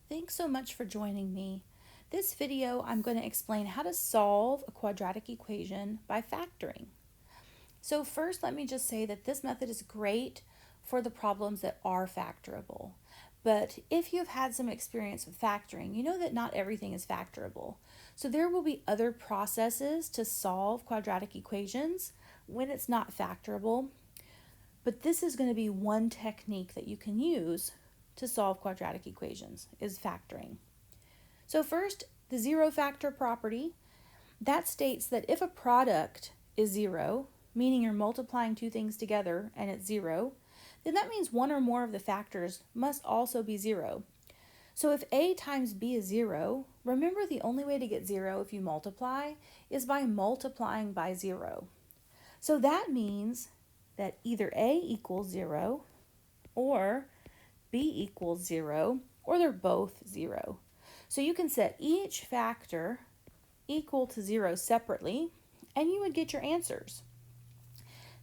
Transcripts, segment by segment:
Thanks so much for joining me. This video, I'm going to explain how to solve a quadratic equation by factoring. So first, let me just say that this method is great for the problems that are factorable. But if you've had some experience with factoring, you know that not everything is factorable. So there will be other processes to solve quadratic equations when it's not factorable. But this is going to be one technique that you can use to solve quadratic equations, is factoring. So first, the zero factor property, that states that if a product is zero, meaning you're multiplying two things together and it's zero, then that means one or more of the factors must also be zero. So if A times B is zero, remember the only way to get zero if you multiply is by multiplying by zero. So that means that either A equals zero or B equals zero, or they're both zero. So you can set each factor equal to zero separately, and you would get your answers.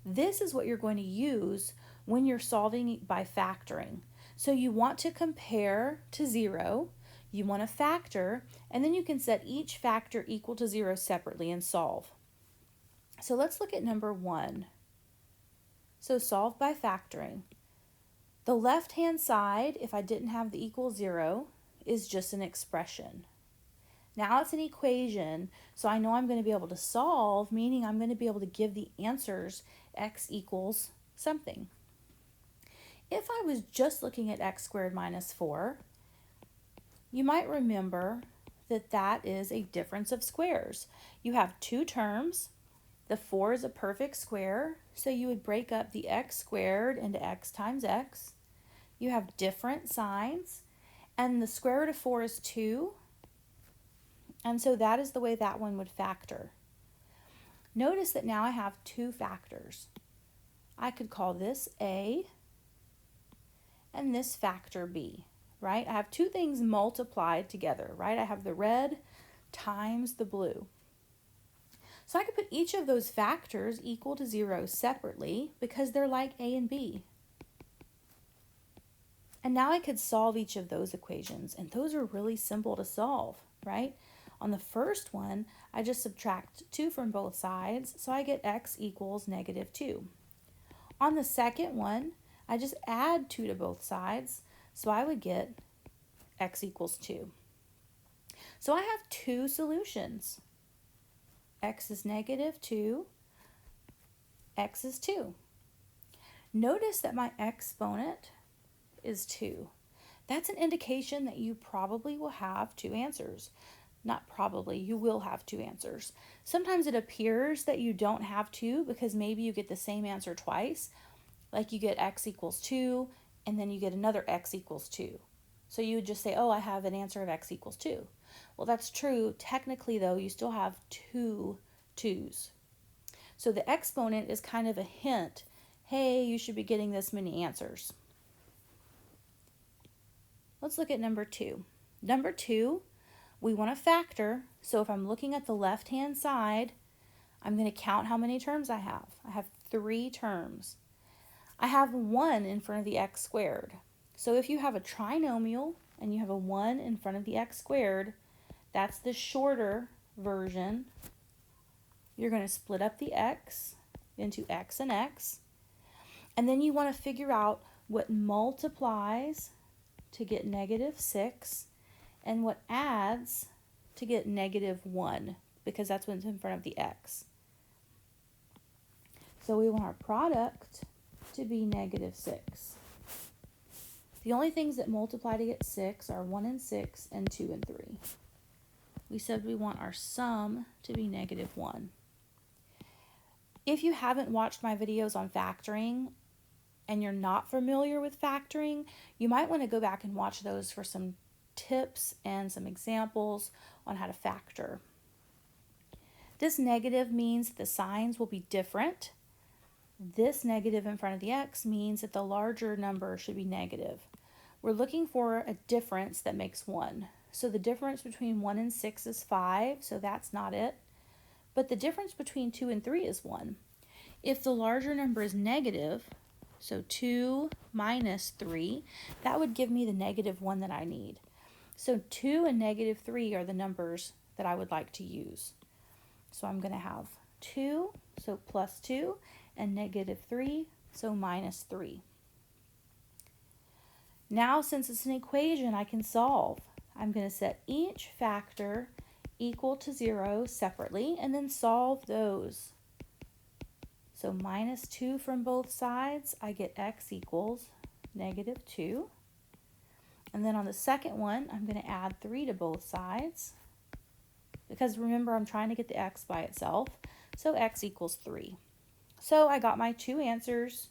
This is what you're going to use when you're solving by factoring. So you want to compare to zero, you want to factor, and then you can set each factor equal to zero separately and solve. So let's look at number 1. So solve by factoring. The left-hand side, if I didn't have the equal 0, is just an expression. Now it's an equation, so I know I'm going to be able to solve, meaning I'm going to be able to give the answers x equals something. If I was just looking at x squared minus 4, you might remember that that is a difference of squares. You have two terms. The 4 is a perfect square, so you would break up the x squared into x times x. You have different signs, and the square root of 4 is 2, and so that is the way that one would factor. Notice that now I have two factors. I could call this A and this factor B, right? I have two things multiplied together, right? I have the red times the blue. So I could put each of those factors equal to 0 separately because they're like A and B. And now I could solve each of those equations, and those are really simple to solve, right? On the first one, I just subtract 2 from both sides, so I get x equals negative 2. On the second one, I just add 2 to both sides, so I would get x equals 2. So I have two solutions. X is negative 2, x is 2. Notice that my exponent is 2. That's an indication that you probably will have two answers. Not probably, you will have two answers. Sometimes it appears that you don't have two because maybe you get the same answer twice, like you get x equals 2 and then you get another x equals 2. So you would just say, oh, I have an answer of x equals 2. Well, that's true. Technically, though, you still have two 2's. So the exponent is kind of a hint. Hey, you should be getting this many answers. Let's look at number 2. Number 2, we want to factor. So if I'm looking at the left-hand side, I'm going to count how many terms I have. I have 3 terms. I have 1 in front of the x squared. So if you have a trinomial and you have a 1 in front of the x squared, that's the shorter version. You're going to split up the x into x and x. And then you want to figure out what multiplies to get negative 6 and what adds to get negative 1, because that's what's in front of the x. So we want our product to be negative 6. The only things that multiply to get 6 are 1 and 6 and 2 and 3. We said we want our sum to be negative 1. If you haven't watched my videos on factoring and you're not familiar with factoring, you might want to go back and watch those for some tips and some examples on how to factor. This negative means the signs will be different. This negative in front of the x means that the larger number should be negative. We're looking for a difference that makes 1. So the difference between 1 and 6 is 5, so that's not it. But the difference between 2 and 3 is 1. If the larger number is negative, so 2 minus 3, that would give me the negative 1 that I need. So 2 and negative 3 are the numbers that I would like to use. So I'm going to have 2, so plus 2, and negative 3, so minus 3. Now, since it's an equation I can solve, I'm going to set each factor equal to 0 separately and then solve those. So minus 2 from both sides, I get x equals negative 2. And then on the second one, I'm going to add 3 to both sides. Because remember, I'm trying to get the x by itself. So x equals 3. So I got my two answers,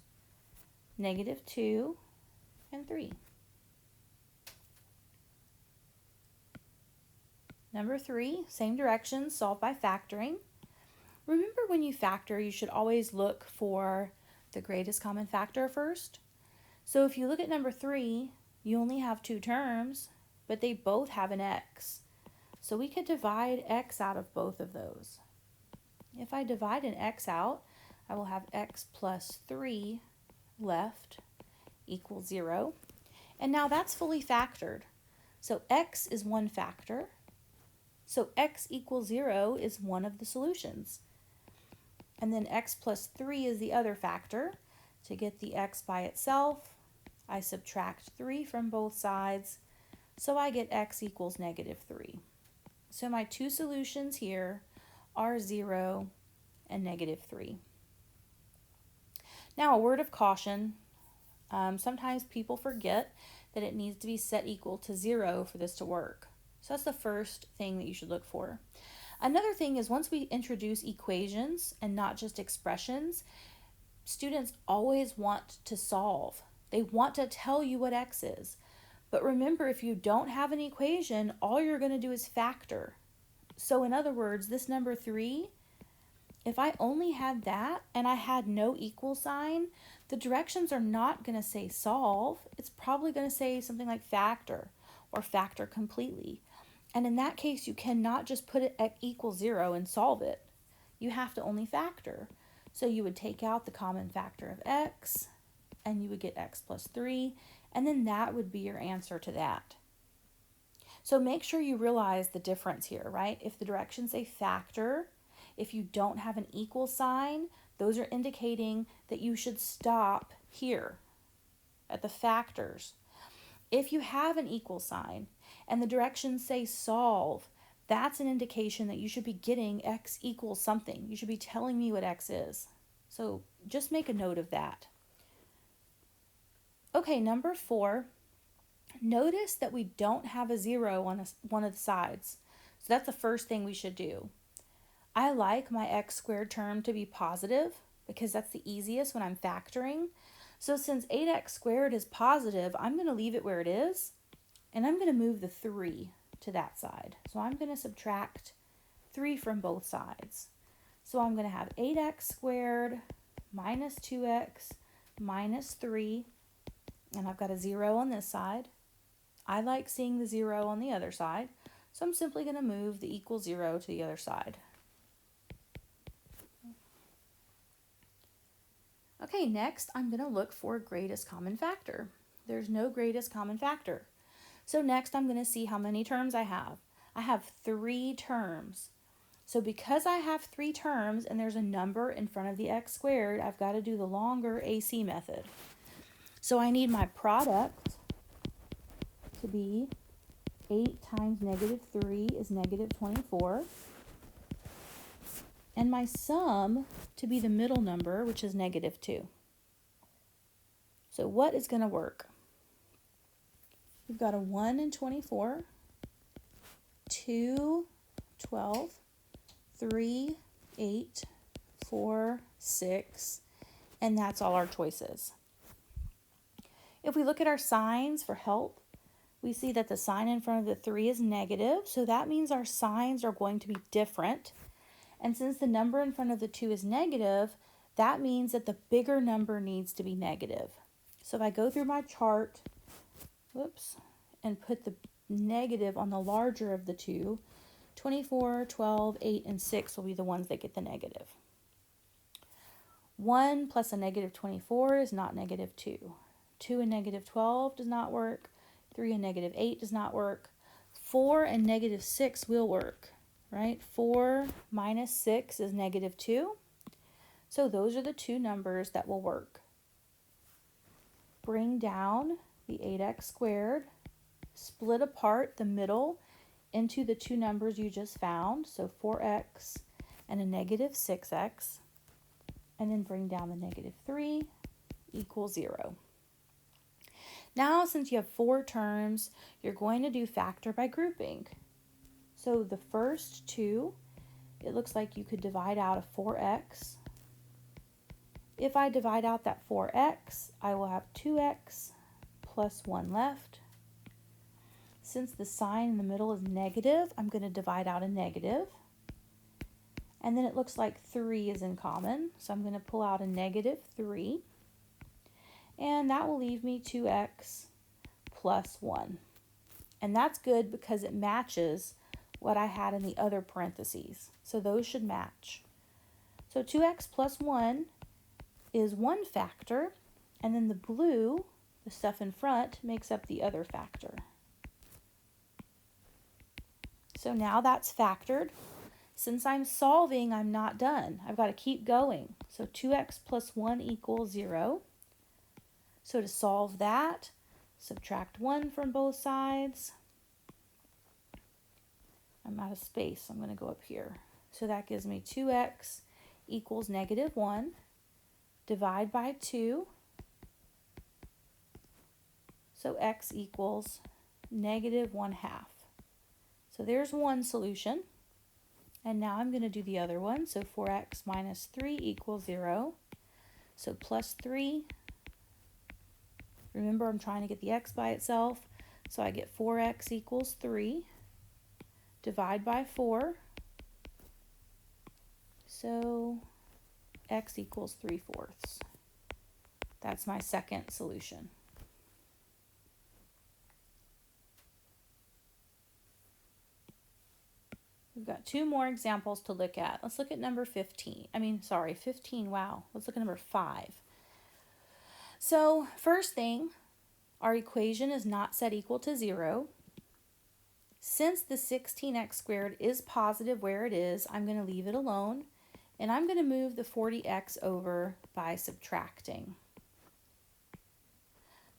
negative 2 and 3. Number 3, same direction, solve by factoring. Remember, when you factor, you should always look for the greatest common factor first. So if you look at number 3, you only have two terms, but they both have an x. So we could divide x out of both of those. If I divide an x out, I will have x plus 3 left equals 0. And now that's fully factored. So x is one factor. So x equals 0 is one of the solutions. And then x plus 3 is the other factor. To get the x by itself, I subtract 3 from both sides. So I get x equals negative 3. So my two solutions here are 0 and negative 3. Now, a word of caution. Sometimes people forget that it needs to be set equal to 0 for this to work. So that's the first thing that you should look for. Another thing is, once we introduce equations and not just expressions, students always want to solve. They want to tell you what x is. But remember, if you don't have an equation, all you're going to do is factor. So in other words, this number 3, if I only had that and I had no equal sign, the directions are not going to say solve. It's probably going to say something like factor or factor completely. And in that case, you cannot just put it at equals 0 and solve it. You have to only factor. So you would take out the common factor of x, and you would get x plus 3, and then that would be your answer to that. So make sure you realize the difference here, right? If the directions say factor, if you don't have an equal sign, those are indicating that you should stop here at the factors. If you have an equal sign and the directions say solve, that's an indication that you should be getting x equals something. You should be telling me what x is. So just make a note of that. Okay, number 4, notice that we don't have a 0 on one of the sides. So that's the first thing we should do. I like my x squared term to be positive because that's the easiest when I'm factoring. So since 8x squared is positive, I'm going to leave it where it is, and I'm going to move the 3 to that side. So I'm going to subtract 3 from both sides. So I'm going to have 8x squared minus 2x minus 3, and I've got a 0 on this side. I like seeing the 0 on the other side, so I'm simply going to move the equal 0 to the other side. Okay, next I'm going to look for greatest common factor. There's no greatest common factor. So next I'm going to see how many terms I have. I have 3 terms. So because I have 3 terms and there's a number in front of the x squared, I've got to do the longer AC method. So I need my product to be 8 times negative 3 is negative 24. And my sum to be the middle number, which is negative 2. So what is going to work? We've got a 1 and 24, 2, 12, 3, 8, 4, 6, and that's all our choices. If we look at our signs for help, we see that the sign in front of the 3 is negative, so that means our signs are going to be different. And since the number in front of the 2 is negative, that means that the bigger number needs to be negative. So if I go through my chart, and put the negative on the larger of the 2, 24, 12, 8, and 6 will be the ones that get the negative. 1 plus a negative 24 is not negative 2. 2 and negative 12 does not work. 3 and negative 8 does not work. 4 and negative 6 will work, right? 4 minus 6 is negative 2. So those are the two numbers that will work. Bring down the 8x squared, split apart the middle into the two numbers you just found, so 4x and a negative 6x, and then bring down the negative 3 equals 0. Now, since you have 4 terms, you're going to do factor by grouping. So the first two, it looks like you could divide out a 4x. If I divide out that 4x, I will have 2x plus 1 left. Since the sign in the middle is negative, I'm going to divide out a negative. And then it looks like 3 is in common, so I'm going to pull out a negative 3. And that will leave me 2x plus 1. And that's good because it matches what I had in the other parentheses. So those should match. So 2x plus 1 is one factor, and then the blue, the stuff in front, makes up the other factor. So now that's factored. Since I'm solving, I'm not done. I've got to keep going. So 2x plus 1 equals 0. So to solve that, subtract 1 from both sides. I'm out of space. I'm going to go up here. So that gives me 2x equals negative 1. Divide by 2. So x equals negative 1/2. So there's one solution. And now I'm going to do the other one. So 4x minus 3 equals 0. So plus 3. Remember, I'm trying to get the x by itself. So I get 4x equals 3. Divide by 4. So x equals 3/4. That's my second solution. We've got 2 more examples to look at. Let's look at number 15. 15, wow. Let's look at number 5. So first thing, our equation is not set equal to 0. Since the 16x squared is positive where it is, I'm going to leave it alone, and I'm going to move the 40x over by subtracting.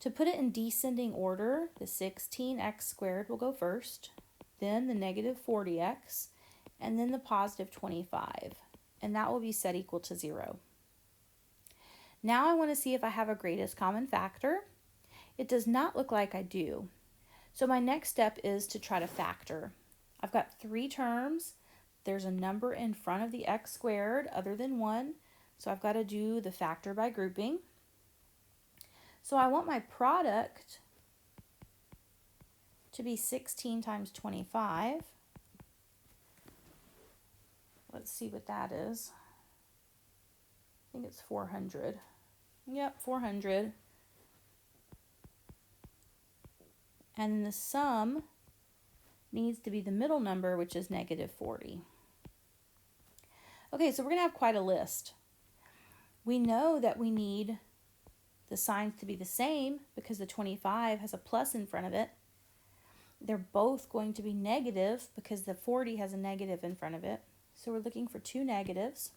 To put it in descending order, the 16x squared will go first, then the negative 40x, and then the positive 25, and that will be set equal to 0. Now I want to see if I have a greatest common factor. It does not look like I do. So my next step is to try to factor. I've got 3 terms. There's a number in front of the x squared other than 1, so I've got to do the factor by grouping. So I want my product to be 16 times 25. Let's see what that is. I think it's 400. Yep, 400. And the sum needs to be the middle number, which is negative 40. Okay, so we're going to have quite a list. We know that we need the signs to be the same because the 25 has a plus in front of it. They're both going to be negative because the 40 has a negative in front of it. So we're looking for 2 negatives.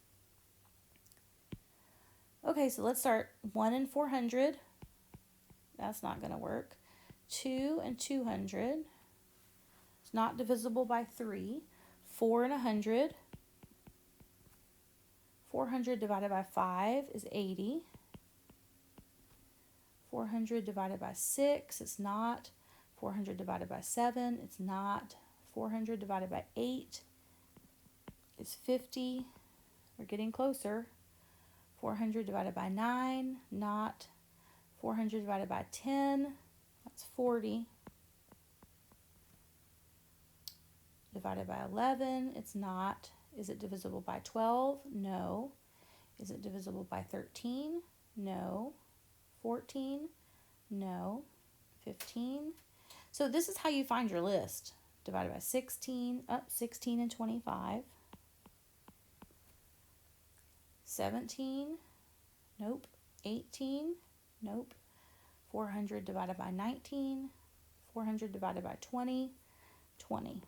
Okay, so let's start 1 and 400. That's not going to work. 2 and 200. It's not divisible by 3. 4 and 100. 400 divided by 5 is 80. 400 divided by 6, it's not. 400 divided by 7, it's not. 400 divided by 8 is 50. We're getting closer. 400 divided by 9, not. 400 divided by 10, that's 40. Divided by 11, it's not. Is it divisible by 12? No. Is it divisible by 13? No. 14? No. 15? So this is how you find your list. Divided by 16, 16 and 25. 17, nope. 18, nope. 400 divided by 19, 400 divided by 20, 20.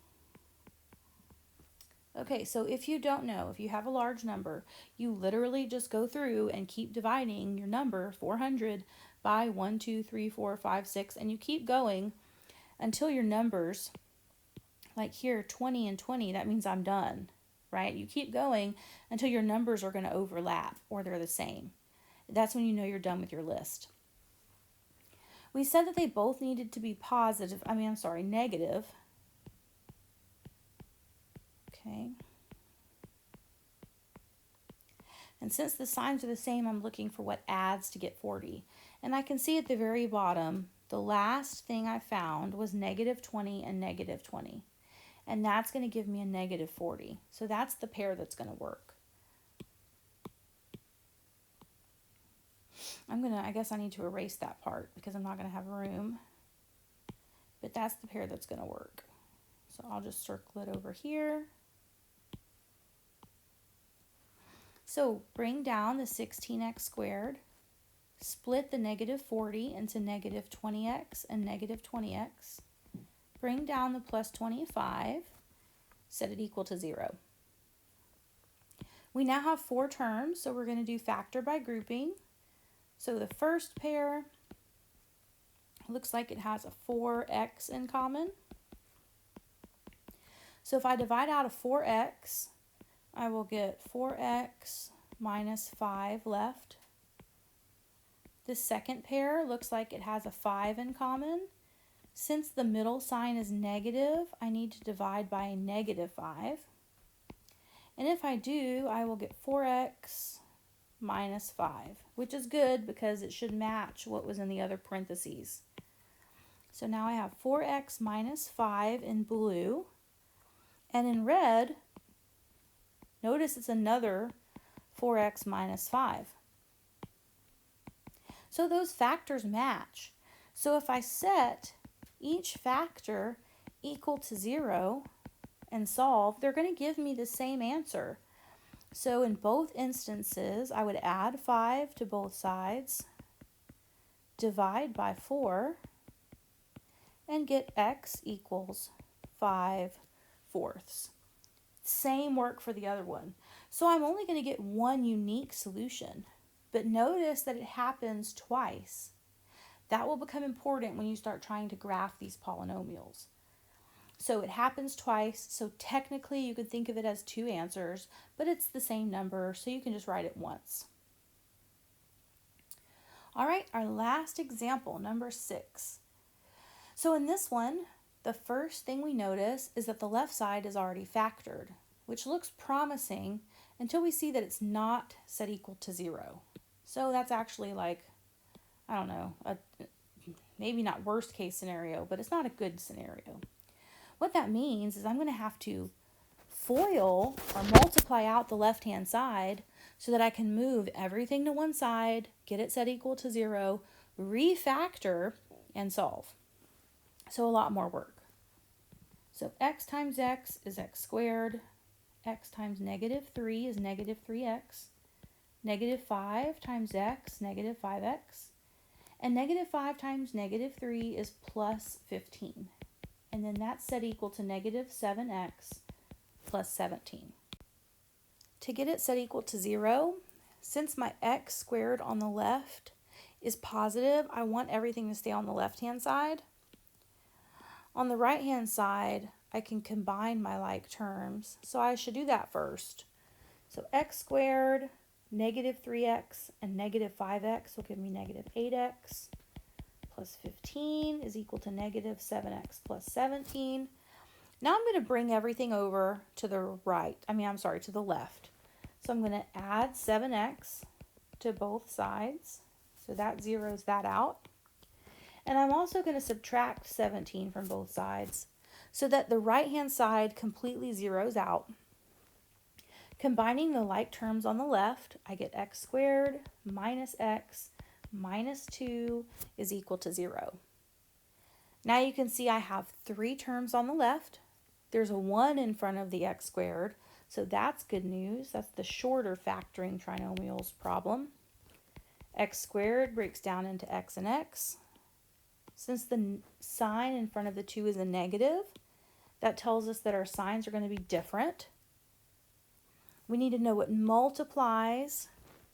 Okay, so if you don't know, if you have a large number, you literally just go through and keep dividing your number, 400, by 1, 2, 3, 4, 5, 6, and you keep going until your numbers, like here, 20 and 20, that means I'm done, right? You keep going until your numbers are going to overlap or they're the same. That's when you know you're done with your list. We said that they both needed to be negative. Okay. And since the signs are the same, I'm looking for what adds to get 40. And I can see at the very bottom, the last thing I found was negative 20 and negative 20. And that's going to give me a negative 40. So that's the pair that's going to work. I guess I need to erase that part because I'm not going to have room. But that's the pair that's going to work. So I'll just circle it over here. So bring down the 16x squared, split the negative 40 into negative 20x and negative 20x, bring down the plus 25, set it equal to 0. We now have 4 terms, so we're going to do factor by grouping. So the first pair looks like it has a 4x in common. So if I divide out a 4x, I will get 4x minus 5 left. The second pair looks like it has a 5 in common. Since the middle sign is negative, I need to divide by a negative 5. And if I do, I will get 4x minus 5, which is good because it should match what was in the other parentheses. So now I have 4x minus 5 in blue. And in red, notice it's another 4x minus 5. So those factors match. So if I set each factor equal to 0 and solve, they're going to give me the same answer. So in both instances, I would add 5 to both sides, divide by 4, and get x equals 5/4. Same work for the other one. So I'm only going to get one unique solution, but notice that it happens twice. That will become important when you start trying to graph these polynomials. So it happens twice, so technically you could think of it as 2 answers, but it's the same number, so you can just write it once. All right, our last example, number 6. So in this one, the first thing we notice is that the left side is already factored, which looks promising until we see that it's not set equal to 0. So that's actually like, I don't know, maybe not worst case scenario, but it's not a good scenario. What that means is I'm going to have to FOIL or multiply out the left-hand side so that I can move everything to one side, get it set equal to 0, refactor, and solve. So a lot more work. So x times x is x squared. X times negative 3 is negative 3x. Negative 5 times x, negative 5x. And negative 5 times negative 3 is plus 15. And then that's set equal to negative 7x plus 17. To get it set equal to 0, since my x squared on the left is positive, I want everything to stay on the left-hand side. On the right-hand side, I can combine my like terms, so I should do that first. So x squared, negative 3x, and negative 5x will give me negative 8x plus 15 is equal to negative 7x plus 17. Now I'm going to bring everything over to the to the left. So I'm going to add 7x to both sides. So that zeroes that out. And I'm also going to subtract 17 from both sides so that the right-hand side completely zeroes out. Combining the like terms on the left, I get x squared minus x minus 2 is equal to 0. Now you can see I have 3 terms on the left. There's a 1 in front of the x squared, so that's good news. That's the shorter factoring trinomials problem. X squared breaks down into x and x. Since the sign in front of the 2 is a negative, That tells us that our signs are going to be different. We need to know what multiplies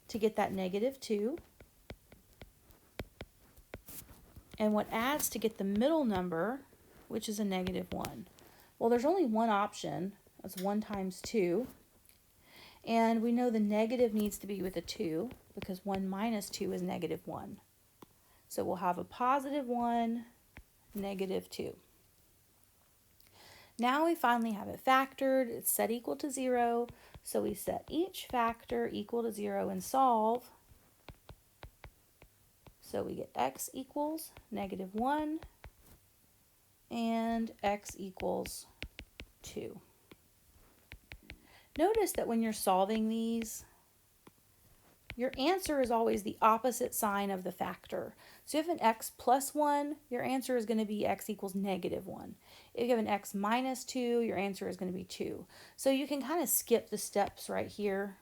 to get that -2. And what adds to get the middle number, which is a -1. Well, there's only one option. That's 1 times 2. And we know the negative needs to be with a 2 because 1 minus 2 is -1. So we'll have a +1, -2. Now we finally have it factored. It's set equal to 0. So we set each factor equal to 0 and solve. So we get x equals -1 and x equals 2. Notice that when you're solving these, your answer is always the opposite sign of the factor. So if you have an x plus 1, your answer is going to be x equals -1. If you have an x minus 2, your answer is going to be 2. So you can kind of skip the steps right here.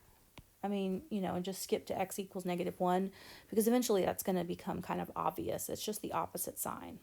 And just skip to x equals -1 because eventually that's going to become kind of obvious. It's just the opposite sign.